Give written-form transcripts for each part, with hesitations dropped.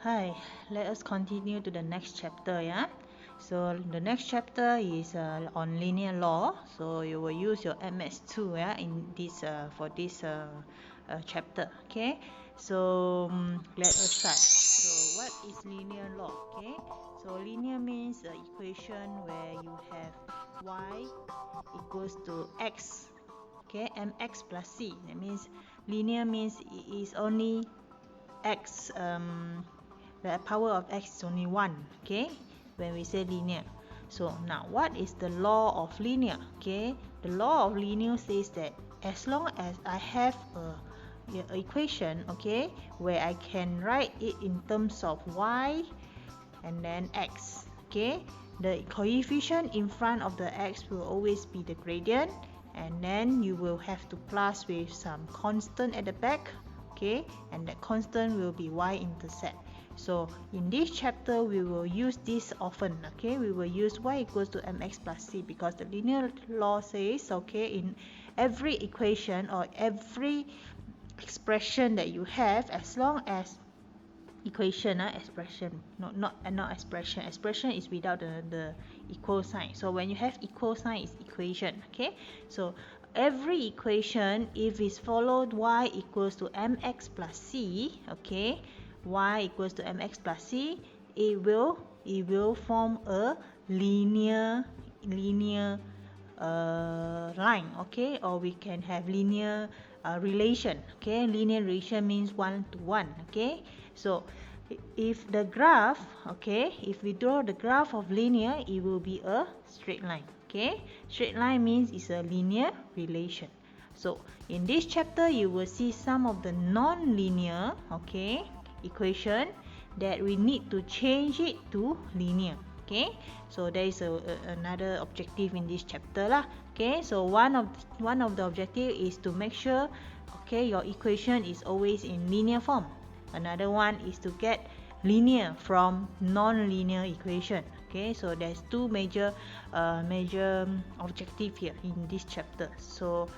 Hi, let us continue to the next chapter, yeah? So the next chapter is on linear law. So you will use your MS2, yeah, in this for this chapter, okay? So let us start. So what is linear law? Okay, so linear means an equation where you have y equals to x, okay, mx plus c. That means linear means it is only x. The power of x is only 1, okay, when we say linear. So now what is the law of linear? Okay, the law of linear says that as long as I have a equation, okay, where I can write it in terms of y and then x, okay, the coefficient in front of the x will always be the gradient, and then you will have to plus with some constant at the back, okay, and that constant will be y-intercept. So in this chapter we will use this often, okay, we will use y equals to mx plus c, because the linear law says, okay, in every equation or every expression that you have, as long as expression, not expression is without the equal sign. So when you have equal sign, it's equation, okay. So every equation, if it's followed y equals to mx plus c, okay, y equals to mx plus c, it will form a linear line, okay, or we can have linear relation, okay. Linear relation means 1 to 1, okay. So if the graph, okay, if we draw the graph of linear, it will be a straight line, okay. Straight line means it's a linear relation. So in this chapter you will see some of the non-linear, okay, equation that we need to change it to linear, okay. So there is another objective in this chapter lah, okay. So one of the objective is to make sure, okay, your equation is always in linear form. Another one is to get linear from non-linear equation, okay. So there's two major objective here in this chapter. So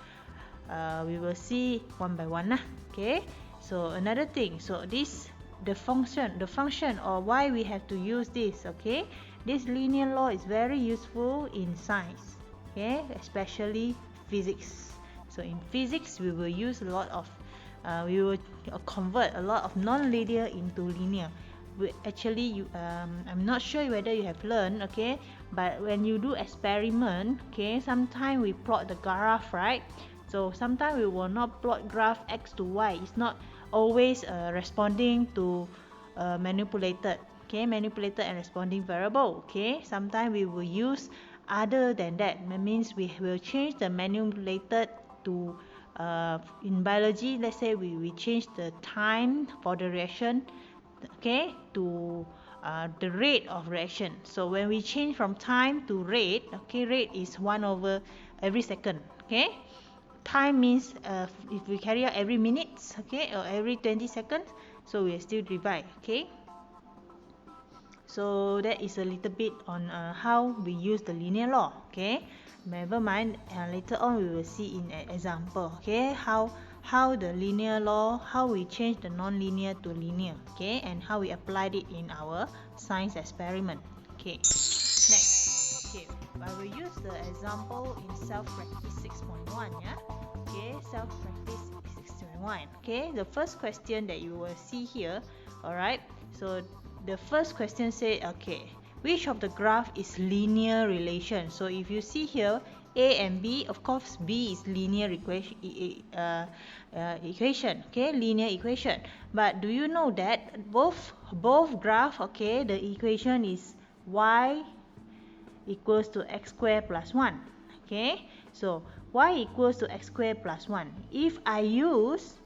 we will see one by one lah, okay. So another thing, so this the function or why we have to use this, okay. This linear law is very useful in science, okay, especially physics. So in physics we will use a lot of we will convert a lot of non-linear into linear. I'm not sure whether you have learned, okay, but when you do experiment, okay, sometimes we plot the graph, right? So sometimes we will not plot graph x to y. It's not always responding to manipulated and responding variable, okay. Sometimes we will use other than that. That means we will change the manipulated to in biology, let's say we change the time for the reaction, okay, to the rate of reaction. So when we change from time to rate, okay, rate is 1 over every second, okay. Time means if we carry out every minutes, okay, or every 20 seconds, so we still divide, okay. So that is a little bit on how we use the linear law, okay. Never mind, later on we will see in an example, okay, how the linear law, how we change the non-linear to linear, okay, and how we applied it in our science experiment, okay. Next, okay, I will use the example in self-practice 6.1, yeah, okay, self-practice 6.1, okay. The first question that you will see here, alright, so the first question say, okay, which of the graph is linear relation? So if you see here A and B, of course B is linear equation, okay, linear equation. But do you know that both graph, okay, the equation is y equals to x squared plus 1, okay. So y equals to x squared plus 1. If I use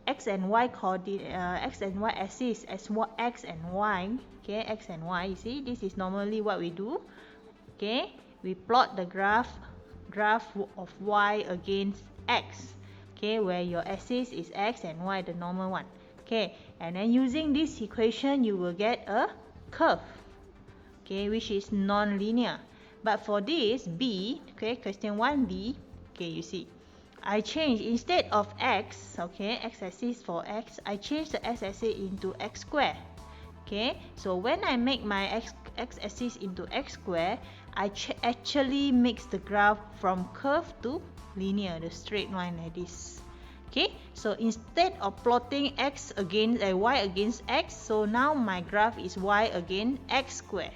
x and y axis as x and y, okay, x and y, you see, this is normally what we do, okay. We plot the graph of y against x, okay, where your axis is x and y, the normal one, okay. And then using this equation you will get a curve, okay, which is non-linear. But for this B, okay, question 1B, okay, you see, I change, instead of x, okay, x-axis for x, I change the x-axis into x squared. Okay, so when I make my x-axis into x square, I actually makes the graph from curve to linear, the straight line like this. Okay, so instead of plotting x against y against x, so now my graph is y against x square.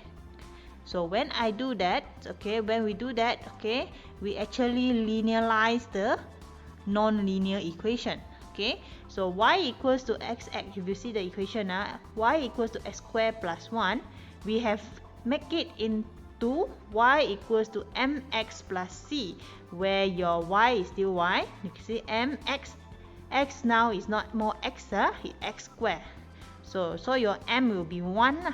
So when I do that, okay, when we do that, okay, we actually linearize the non-linear equation. Okay, so y equals to x, if you see the equation, y equals to x squared plus 1, we have make it into y equals to mx plus c, where your y is still y. You can see mx, x now is not more x, it's x squared. So your m will be 1.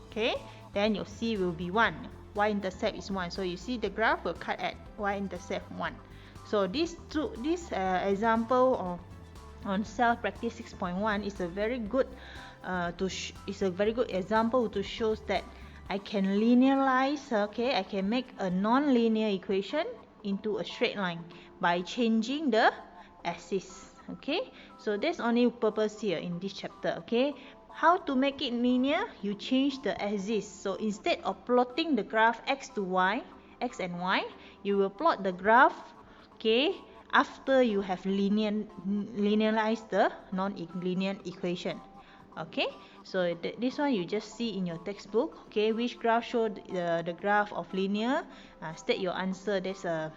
Okay, then your c will be 1. Y-intercept is 1. So you see the graph will cut at y-intercept 1. So this example of on self practice 6.1 is a very good example to show that I can linearize, okay, I can make a non-linear equation into a straight line by changing the axis. Okay, so that's only purpose here in this chapter. Okay, how to make it linear? You change the axis. So instead of plotting the graph x to y, x and y, you will plot the graph, okay, after you have linearized the non-linear equation. Okay, so this one you just see in your textbook. Okay, which graph show the graph of linear? State your answer. There's a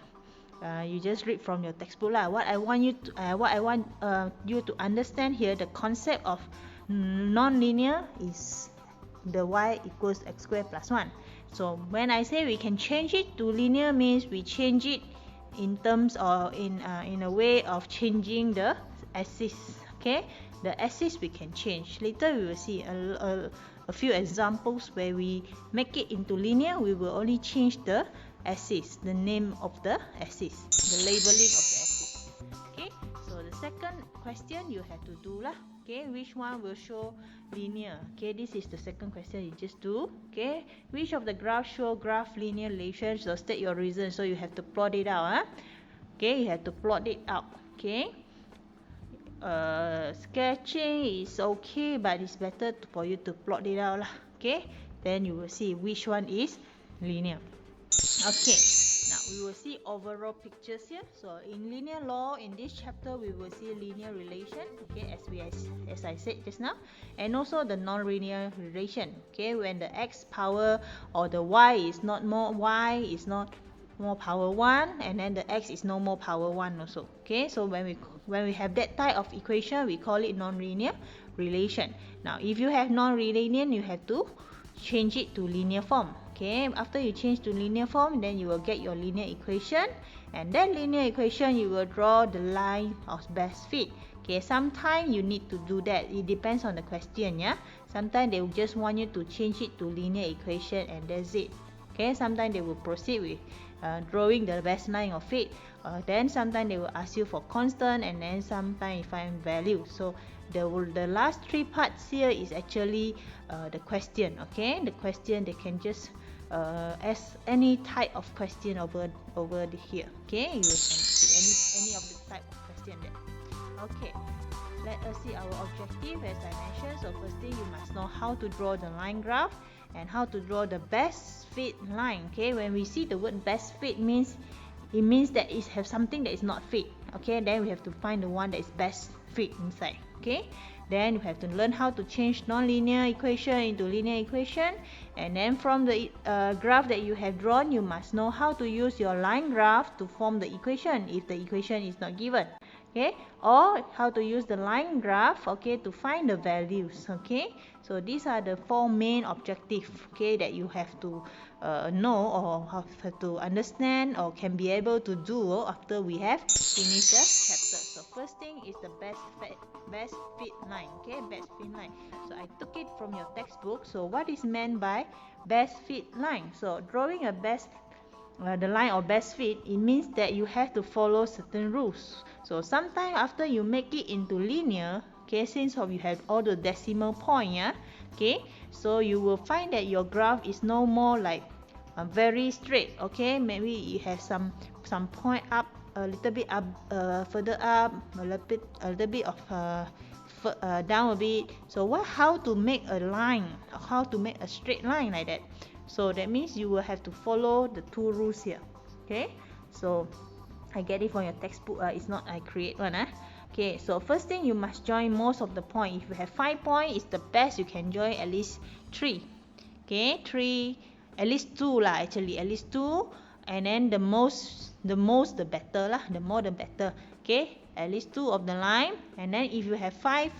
you just read from your textbook lah. What I want you to understand here, the concept of non-linear is the y equals x squared plus 1. So when I say we can change it to linear, means we change it in terms or in a way of changing the axis. Okay, the axis we can change. Later we will see a few examples where we make it into linear. We will only change the axis, the name of the axis, the labeling of the axis. Okay, so the second question you have to do lah. Okay, which one will show linear? Okay, this is the second question you just do. Okay, which of the graphs show graph linear relation? So state your reason. So you have to plot it out. Okay, you have to plot it out. Okay, sketching is okay, but it's better for you to plot it out lah. Okay, then you will see which one is linear. Okay, now we will see overall pictures here. So in linear law, in this chapter we will see linear relation, okay, as I said just now, and also the non-linear relation. Okay, when the x power or the y is not more power 1, and then the x is no more power 1 also. Okay, so when we have that type of equation, we call it non-linear relation. Now if you have non-linear, you have to change it to linear form. Okay, after you change to linear form, then you will get your linear equation, and then linear equation you will draw the line of best fit. Okay, sometimes you need to do that. It depends on the question, yeah. Sometimes they will just want you to change it to linear equation and that's it. Okay, sometimes they will proceed with drawing the best line of fit. Then sometimes they will ask you for constant, and then sometimes you find value. So the last 3 parts here is actually the question. Okay, the question they can just ask any type of question over here. Okay, you can see any of the type of question there. Okay, let us see our objective. As I mentioned, so first thing you must know how to draw the line graph and how to draw the best fit line. Okay, when we see the word best fit, it means that it has something that is not fit. Okay, then we have to find the one that is best fit inside. Okay, then you have to learn how to change non-linear equation into linear equation, and then from the graph that you have drawn, you must know how to use your line graph to form the equation if the equation is not given. Okay, or how to use the line graph, okay, to find the values. Okay, so these are the 4 main objectives, okay, that you have to know or have to understand or can be able to do after we have finished the chapter. So first thing is the best fit line. Okay, best fit line. So I took it from your textbook. So what is meant by best fit line? So drawing a the line of best fit, it means that you have to follow certain rules. So sometimes after you make it into linear, okay, since you have all the decimal point, yeah, okay, so you will find that your graph is no more like very straight. Okay, maybe you have some point up, a little bit up, further up, a little bit of down a bit. So how to make a line, how to make a straight line like that? So that means you will have to follow the two rules here. Okay, so I get it from your textbook. It's not I create one. Okay, so first thing, you must join most of the point. If you have 5 points, it's the best you can join at least 3. Okay, 3, at least 2 lah, actually at least 2, and then the better lah, the more the better. Okay, at least 2 of the line. And then if you have 5,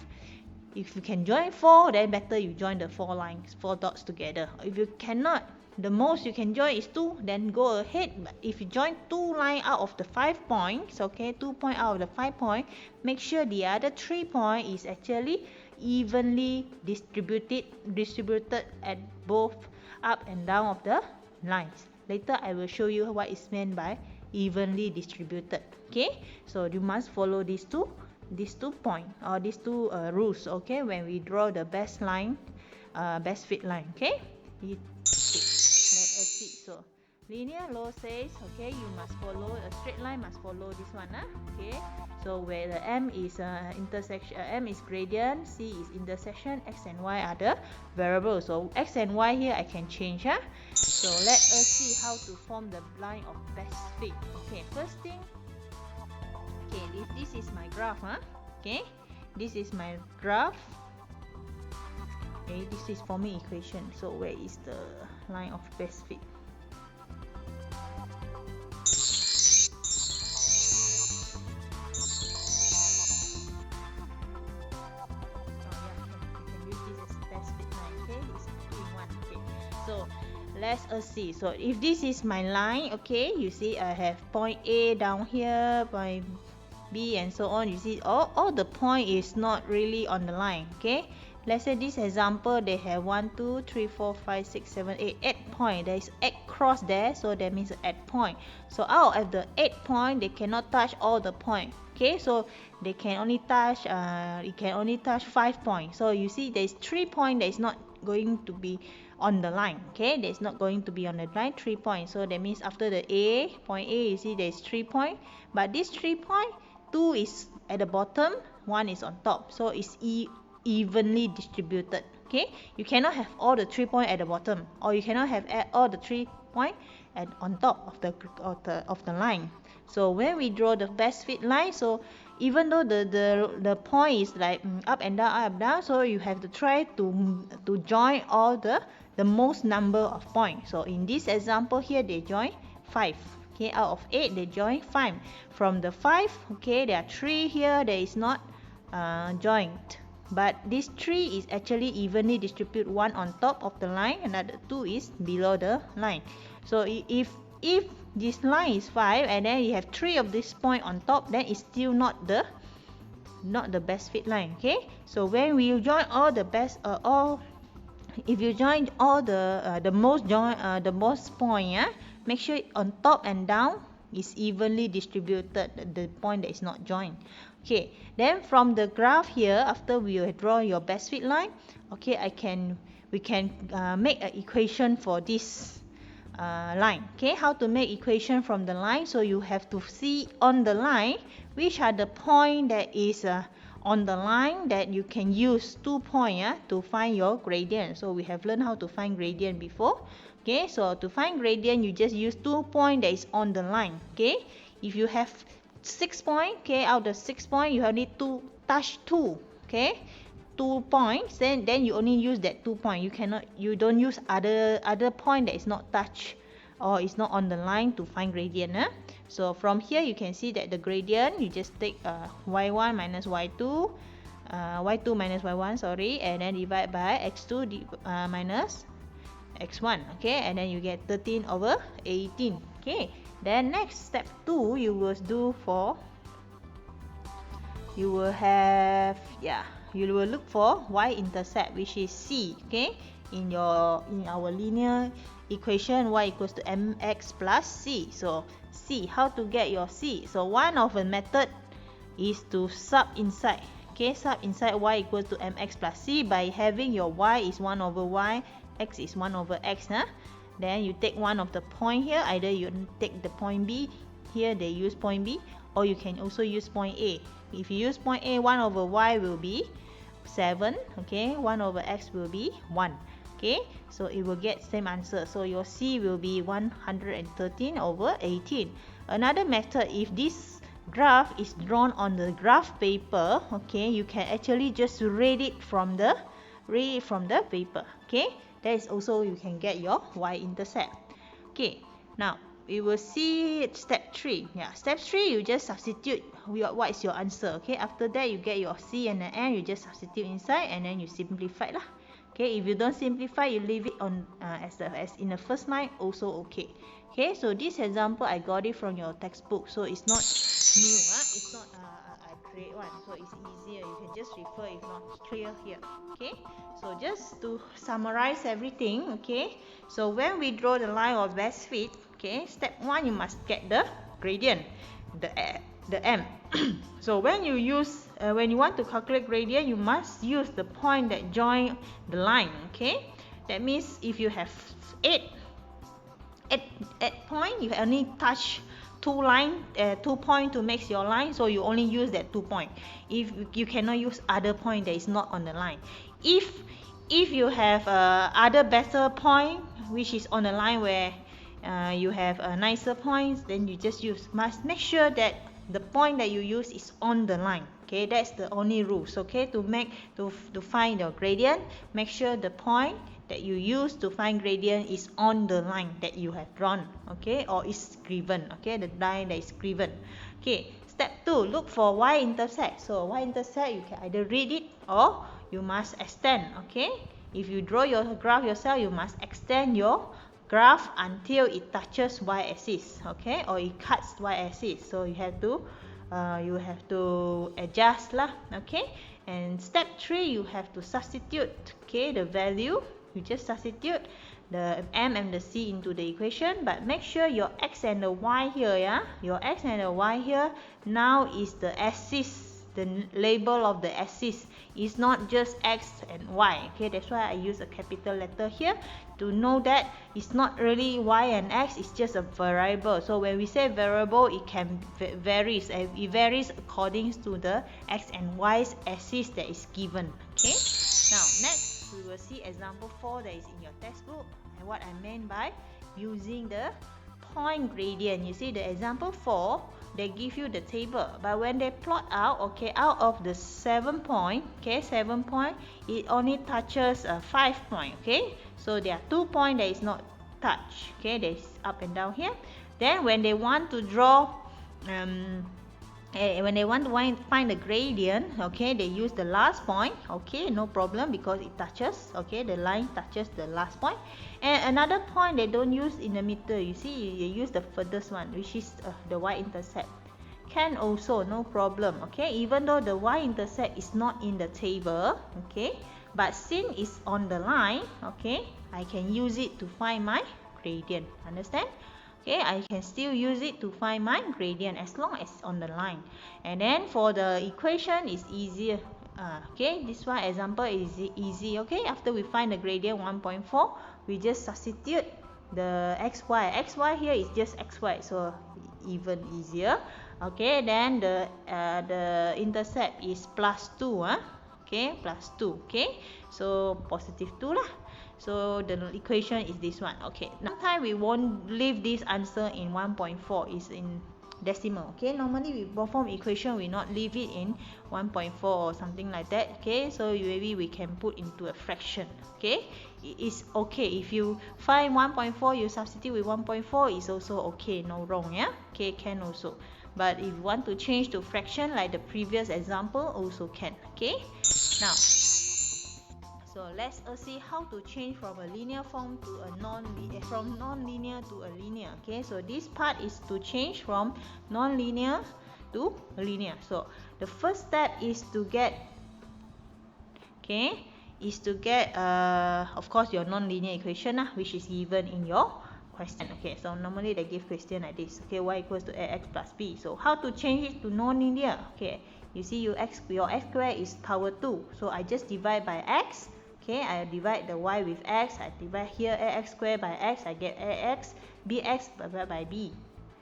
if you can join 4, then better you join the 4 lines, 4 dots together. If you cannot, the most you can join is 2, then go ahead. But if you join 2 lines out of the 5 points, okay, 2 points out of the 5 points, make sure the other 3 points is actually evenly distributed at both up and down of the lines. Later I will show you what is meant by evenly distributed. Okay, so you must follow these two points, or these two rules, okay, when we draw the best fit line. Okay, let us see. So linear law says, okay, you must follow a straight line, must follow this one. Okay, so where the M is intersection, M is gradient, C is intersection, X and Y are the variables. So X and Y here I can change. So let us see how to form the line of best fit. Okay, first thing, okay, this is my graph. Okay, this is my graph. Okay, this is forming equation. So where is the line of best fit? Let us see. So if this is my line, okay, you see I have point A down here, point B and so on. You see all the point is not really on the line. Okay, let's say this example, they have 1 2 3 4 5 6 7 8 point. There is 8 cross there, so that means 8 point. So out of the 8 point, they cannot touch all the point. Okay, so they can only touch it can only touch 5 points. So you see there is 3 point that is not going to be on the line. Okay, there's not going to be on the line, 3 points. So that means after the point A, you see there's 3 points, but this 3 point, 2 is at the bottom, 1 is on top, so it's evenly distributed. Okay, you cannot have all the 3 points at the bottom, or you cannot have all the 3 points on top of the line. So when we draw the best fit line, so even though the point is like up and down, so you have to try to join all the most number of points. So in this example here, they join 5. Okay, out of 8 they join 5. From the 5, okay, there are 3 here that is not joined, but this 3 is actually evenly distributed, 1 on top of the line, another 2 is below the line. So if this line is 5 and then you have 3 of this point on top, then it's still not the best fit line. Okay, so when we join all the best if you join all the most point, make sure on top and down is evenly distributed, the point that is not joined. Okay, then from the graph here, after we draw your best fit line, okay, we can make an equation for this line. Okay, how to make equation from the line? So you have to see on the line which are the point that is on the line that you can use 2 points to find your gradient. So we have learned how to find gradient before. Okay, so to find gradient, you just use 2 points that is on the line. Okay, if you have 6 points, okay, out of 6 points, you have need to touch 2. Okay, 2 points, then you only use that 2 points. You don't use other point that is not touched or is not on the line to find gradient. So from here you can see that the gradient, you just take y1 minus y2, y2 minus y1, sorry, and then divide by x2 minus x1. Okay, and then you get 13 over 18. Okay, then next step 2 you will do for, you will look for y-intercept, which is c. Okay, in our linear equation, y equals to mx plus c. So c, how to get your c? So one of the method is to sub inside. Okay, sub inside y equals to mx plus c by having your y is 1 over y, x is 1 over x. Then you take one of the point here, either you take the point B, here they use point B, or you can also use point A. If you use point A, 1 over y will be 7. Okay, 1 over x will be 1. Okay, so it will get same answer. So your C will be 113 over 18. Another method, if this graph is drawn on the graph paper, okay, you can actually just read it from the paper. Okay, that is also you can get your y-intercept. Okay, now we will see step 3. Yeah, step 3, you just substitute what is your answer. Okay, after that you get your C and the N, you just substitute inside and then you simplify lah. Okay, if you don't simplify, you leave it on as in the first line, also okay. Okay, so this example I got it from your textbook, so it's not new. It's not I create one, so it's easier. You can just refer if not clear here. Okay, so just to summarize everything. Okay, so when we draw the line of best fit, okay, step 1, you must get the gradient, the M. So when you want to calculate gradient, you must use the point that join the line. Okay, that means if you have 8 point, you only touch 2 point to make your line, so you only use that 2 point. If you cannot use other point that is not on the line. If you have other better point which is on the line where you have nicer points, then you just must make sure that the point that you use is on the line. Okay, that's the only rules. Okay, to find your gradient, make sure the point that you use to find gradient is on the line that you have drawn. Okay, or is given. Okay, the line that is given. Okay, step 2, look for y-intercept. So y-intercept, you can either read it or you must extend. Okay, if you draw your graph yourself, you must extend your graph until it touches y-axis. Okay, or it cuts y-axis. So you have to adjust lah. Okay, and step 3, you have to substitute. Okay, the value, you just substitute the M and the C into the equation, but make sure your X and the Y here, yeah, your X and the Y here now is the axis, the label of the axis is not just X and Y. Okay, that's why I use a capital letter here to know that it's not really Y and X, it's just a variable. So when we say variable, it can varies. It varies according to the X and Y's axis that is given. Okay, now next we will see example 4 that is in your textbook, and what I meant by using the point gradient. You see the example 4, they give you the table, but when they plot out, okay, out of the 7 point, okay, 7 point, it only touches 5 point. Okay, so there are 2 point that is not touched. Okay, there is up and down here. Then when they want to draw when they want to find the gradient, okay, they use the last point. Okay, no problem, because it touches, okay, the line touches the last point. And another point they don't use in the middle, you see, you use the furthest one, which is the y-intercept. Can also, no problem. Okay, even though the y-intercept is not in the table, okay, but since it's on the line, okay, I can use it to find my gradient. Understand? Okay, I can still use it to find my gradient as long as it's on the line. And then for the equation, it's easier. Okay, this one example is easy. Okay, after we find the gradient 1.4, we just substitute the xy. Xy here is just xy, so even easier. Okay, then the intercept is +2. Okay, +2. Okay, so +2 lah. So the equation is this one. Okay, sometimes we won't leave this answer in 1.4, is in decimal. Okay, normally we perform equation, we not leave it in 1.4 or something like that. Okay, so maybe we can put into a fraction. Okay, it is okay if you find 1.4, you substitute with 1.4, is also okay, no wrong. Yeah, okay, can also. But if you want to change to fraction like the previous example, also can. Okay, now so let's see how to change from a linear form to a non-linear to a linear. Okay, so this part is to change from non-linear to linear. So the first step is to get, okay, of course your non-linear equation which is given in your question. Okay, so normally they give question like this. Okay, y equals to ax plus b. So how to change it to non-linear? Okay, you see your x square is power 2. So I just divide by x. Okay, I divide the y with x. I divide here ax squared by x. I get ax. Bx divided by b.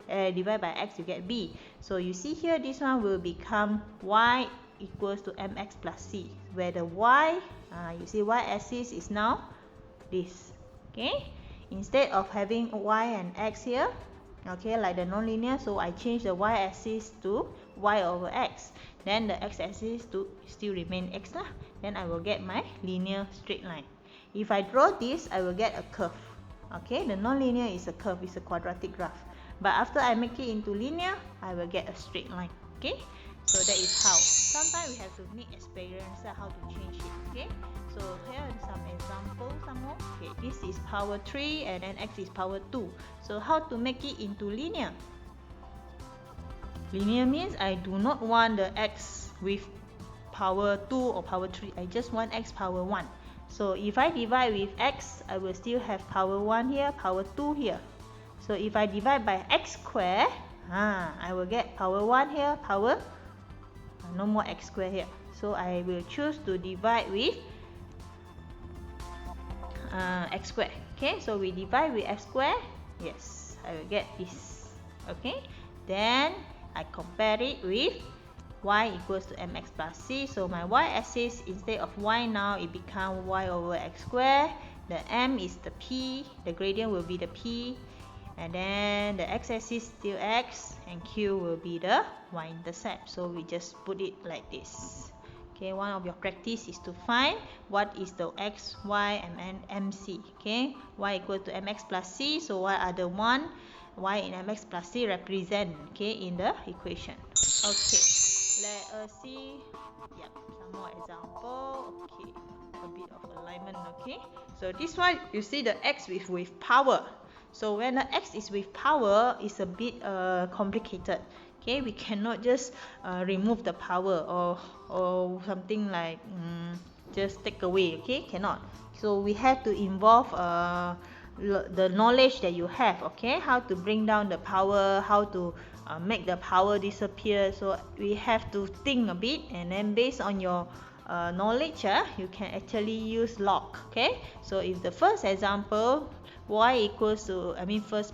Divide by x, you get b. So you see here, this one will become y equals to mx plus c, where the y, you see y-axis is now this. Okay, instead of having y and x here, okay, like the nonlinear, so I change the y-axis to y over x. Then the x-axis to still remain x lah. Then I will get my linear straight line. If I draw this, I will get a curve. Okay, the nonlinear is a curve, it's a quadratic graph. But after I make it into linear, I will get a straight line. Okay, so that is how. Sometimes we have to need experience how to change it. Okay, so here are some examples some more. Okay, this is power 3 and then x is power 2. So how to make it into linear? Linear means I do not want the x with power 2 or power 3. I just want x power 1. So if I divide with x, I will still have power 1 here, power 2 here. So if I divide by x square, I will get power 1 here, power, no more x square here. So I will choose to divide with x square. Okay, so we divide with x square. Yes, I will get this. Okay, then I compare it with y equals to mx plus c. So my y-axis, instead of y now, it becomes y over x square. The m is the p, the gradient will be the p, and then the x-axis still x, and q will be the y-intercept. So we just put it like this. Okay, one of your practice is to find what is the x, y, and mc. Okay, y equal to mx plus c. So what are the one y in mx plus c represent, okay, in the equation? Okay, let us see. Yep, some more example. Okay, a bit of alignment. Okay, so this one you see the x with power. So when the x is with power, it's a bit complicated. Okay, we cannot just remove the power or something like just take away. Okay, cannot. So we have to involve the knowledge that you have. Okay, how to bring down the power, how to make the power disappear. So we have to think a bit, and then based on your knowledge, you can actually use log. Okay, so if the first example, y equals to, first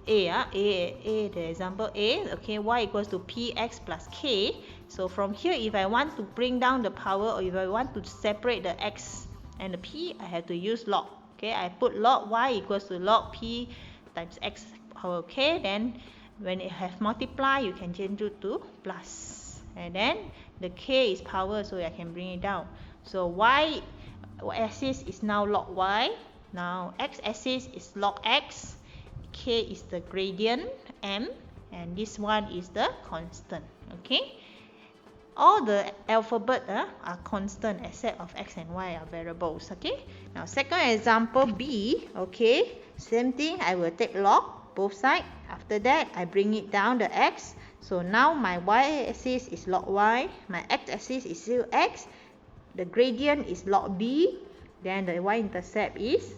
the example A, okay, y equals to px plus k. So from here, if I want to bring down the power, or if I want to separate the x and the p, I have to use log. Okay, I put log y equals to log p times x power k. Then when it has multiply, you can change it to plus, and then the k is power, so I can bring it down. So y axis is now log y. Now x axis is log x. K is the gradient m, and this one is the constant. Okay, all the alphabet are constant except of x and y are variables. Okay, now second example B. Okay, same thing, I will take log both sides. After that, I bring it down the x. So now my y axis is log y, my x axis is still x, the gradient is log b, then the y-intercept is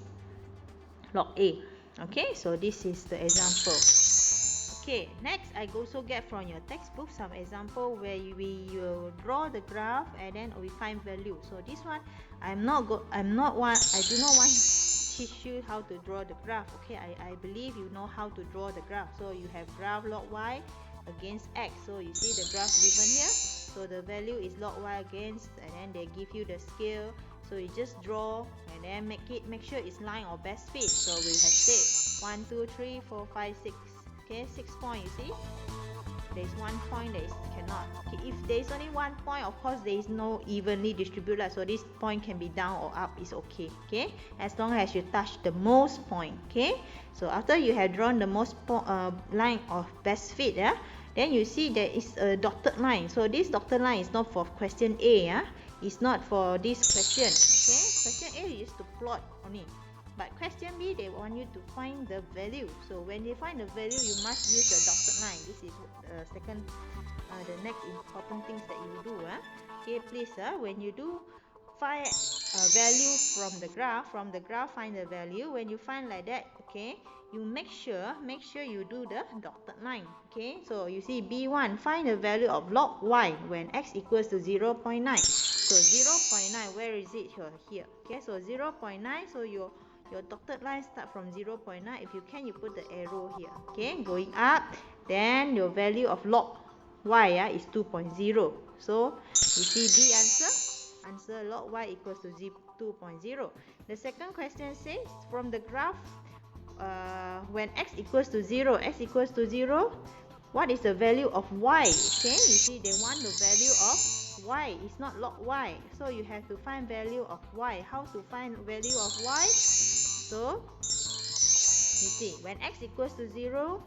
log a. Okay, so this is the example. Okay, next I also get from your textbook some example where we will draw the graph and then we find value. So this one I do not want to teach you how to draw the graph. Okay, I believe you know how to draw the graph. So you have graph log y against x. So you see the graph given here. So the value is log y against, and then they give you the scale. So you just draw and then make sure it's line or best fit. So we have said 1, 2, 3, 4, 5, 6. Okay, 6 points. You see, there's 1 point that is cannot. Okay, if there's only 1 point, of course there is no evenly distributed. So this point can be down or up. Is okay. Okay, as long as you touch the most point. Okay, so after you have drawn the most line of best fit, then you see there is a dotted line. So this dotted line is not for question A. It's not for this question. Okay, question A is to plot only, but question B they want you to find the value. So when you find the value, you must use the dotted line. This is the next important things that you do. Okay, please, when you do find a value from the graph find the value. When you find like that, okay, you make sure you do the dotted line. Okay, so you see B1, find the value of log y when x equals to 0.9. So 0.9, where is it? Here. Okay, so 0.9, so your dotted line start from 0.9. If you can, you put the arrow here. Okay, going up, then your value of log y is 2.0. So you see B answer log y equals to 2.0. The second question says from the graph when x equals to 0, what is the value of y? Okay, you see they want the value of y. It's not log y, so you have to find value of y. How to find value of y? So you see when x equals to 0,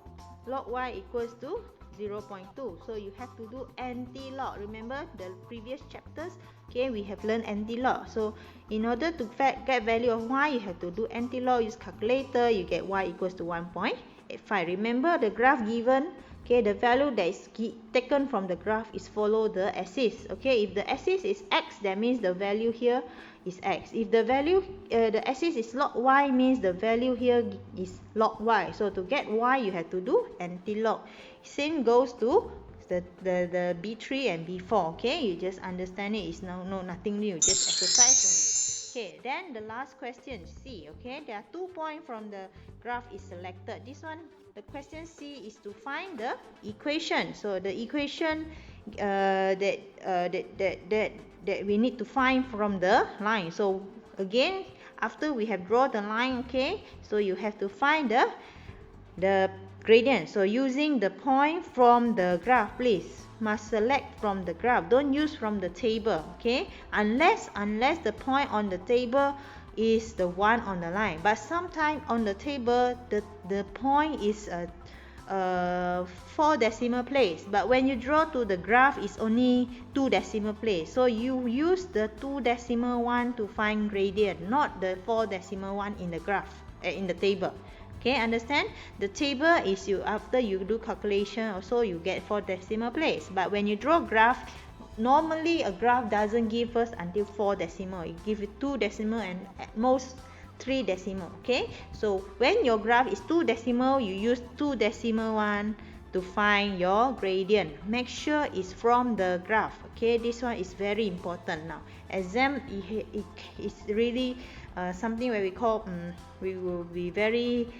log y equals to 0.2. So you have to do anti-log. Remember the previous chapters, okay, we have learned anti-log. So in order to get value of y, you have to do anti-log, use calculator, you get y equals to 1.85. Remember the graph given, okay, the value that is taken from the graph is follow the axis. Okay, if the axis is x, that means the value here is x. If the value the axis is log y, means the value here is log y. So to get y, you have to do anti-log. Same goes to the B3 and B4. Okay, you just understand it. It's nothing new, just exercise only. Okay, then the last question C. Okay, there are 2 points from the graph is selected. This one, the question C is to find the equation. So the equation that we need to find from the line. So again, after we have drawn the line, okay, so you have to find the gradient. So using the point from the graph, please must select from the graph, don't use from the table, okay, unless the point on the table is the one on the line. But sometimes on the table the point is 4 decimal place, but when you draw to the graph it's only 2 decimal place. So you use the 2 decimal one to find gradient, not the 4 decimal one in the graph in the table. Okay, understand? The table is you after you do calculation also you get 4 decimal place. But when you draw graph, normally a graph doesn't give us until 4 decimal. It gives you 2 decimal and at most 3 decimal. Okay, so when your graph is 2 decimal, you use 2 decimal one to find your gradient. Make sure it's from the graph. Okay, this one is very important now. Exam it's really something where we call we will be very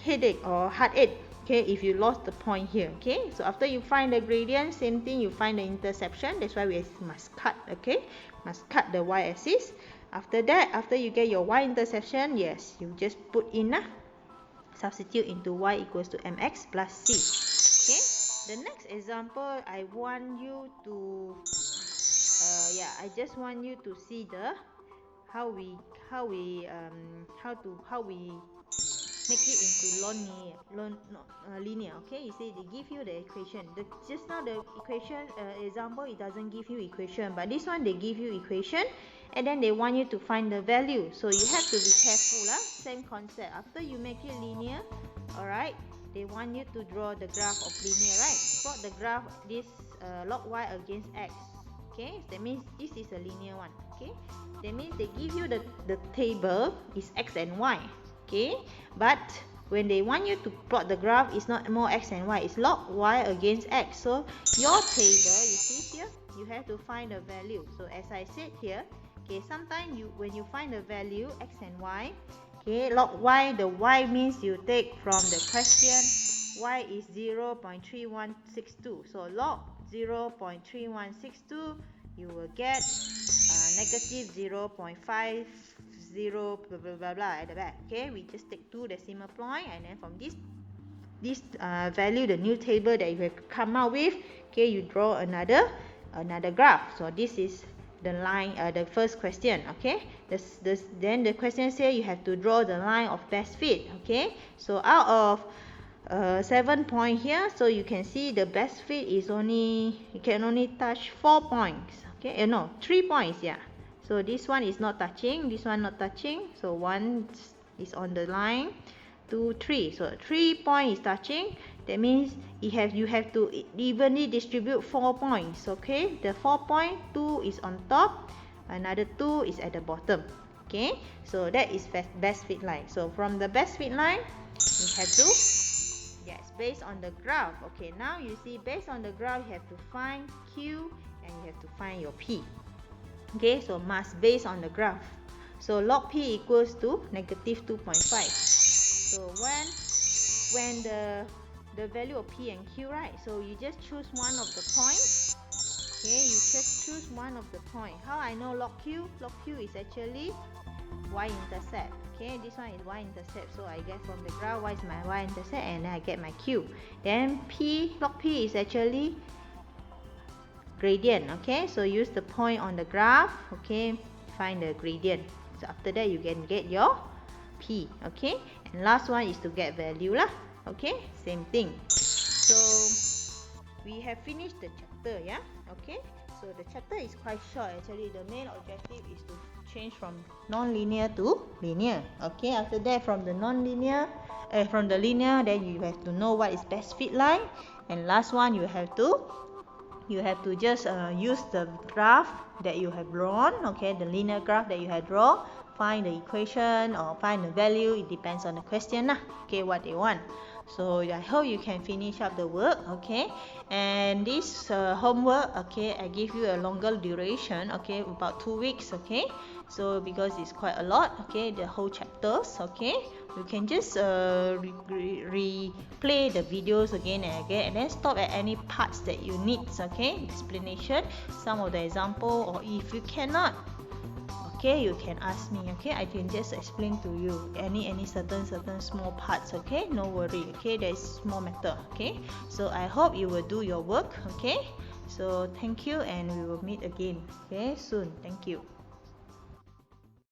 headache or heartache, okay, if you lost the point here. Okay, so after you find the gradient, same thing, you find the intersection. That's why we must cut. Okay, must cut the y-axis. After that, after you get your y-intersection, yes, you just put in substitute into y equals to mx plus c. Okay, the next example I want you to I just want you to see the how we make it into linear. Okay, you see they give you the equation. Just now the equation example, it doesn't give you equation, but this one they give you equation and then they want you to find the value. So you have to be careful. Same concept. After you make it linear, alright, they want you to draw the graph of linear, right? Plot the graph this log y against x. Okay, that means this is a linear one. Okay, that means they give you the table is x and y. Okay, but when they want you to plot the graph, it's not more x and y, it's log y against x. So your table, you see here, you have to find the value. So as I said here, okay, sometimes when you find the value x and y, okay, log y, the y means you take from the question, y is 0.3162. So log 0.3162, you will get negative 0.50 blah blah blah blah at the back. Okay, we just take 2 decimal point and then from this value, the new table that you have come out with, okay, you draw another graph. So this is the line, the first question. Okay, then the question says you have to draw the line of best fit. Okay, so out of 7 points here, so you can see the best fit is only, you can only touch 4 points. Okay, no, 3 points. Yeah, so this one is not touching, this one not touching, so 1 is on the line, 2, 3, so 3 points is touching. That means you have to evenly distribute 4 points. Okay, the 4 point, 2 is on top, another 2 is at the bottom. Okay, so that is best fit line. So from the best fit line, you have to, yes, based on the graph. Okay, now you see based on the graph, you have to find Q and you have to find your P. Okay, so must based on the graph. So log P equals to negative 2.5. So when the value of P and Q, right? So you just choose one of the points. Okay, you just choose one of the point. How I know log Q? Log Q is actually y-intercept. Okay, this one is y-intercept, so I get from the graph y is my y-intercept, and then I get my Q. Then log P is actually gradient. Okay, so use the point on the graph. Okay, find the gradient. So after that you can get your P. Okay, and last one is to get value lah. Okay, same thing. So we have finished the chapter, yeah. Okay, so the chapter is quite short actually. The main objective is to change from non-linear to linear. Okay, after that from the linear, then you have to know what is best fit line, and last one you have to just use the graph that you have drawn. Okay, the linear graph that you have drawn, find the equation or find the value. It depends on the question lah. Okay, what they want. So I hope you can finish up the work. Okay, and this homework, okay, I give you a longer duration. Okay, about 2 weeks. Okay, so because it's quite a lot. Okay, the whole chapters. Okay, you can just replay the videos again and again, and then stop at any parts that you need. Okay, explanation, some of the example, or if you cannot, okay, you can ask me. Okay, I can just explain to you any certain small parts. Okay, no worry. Okay, that is small matter. Okay, so I hope you will do your work. Okay, so thank you, and we will meet again. Okay, soon. Thank you.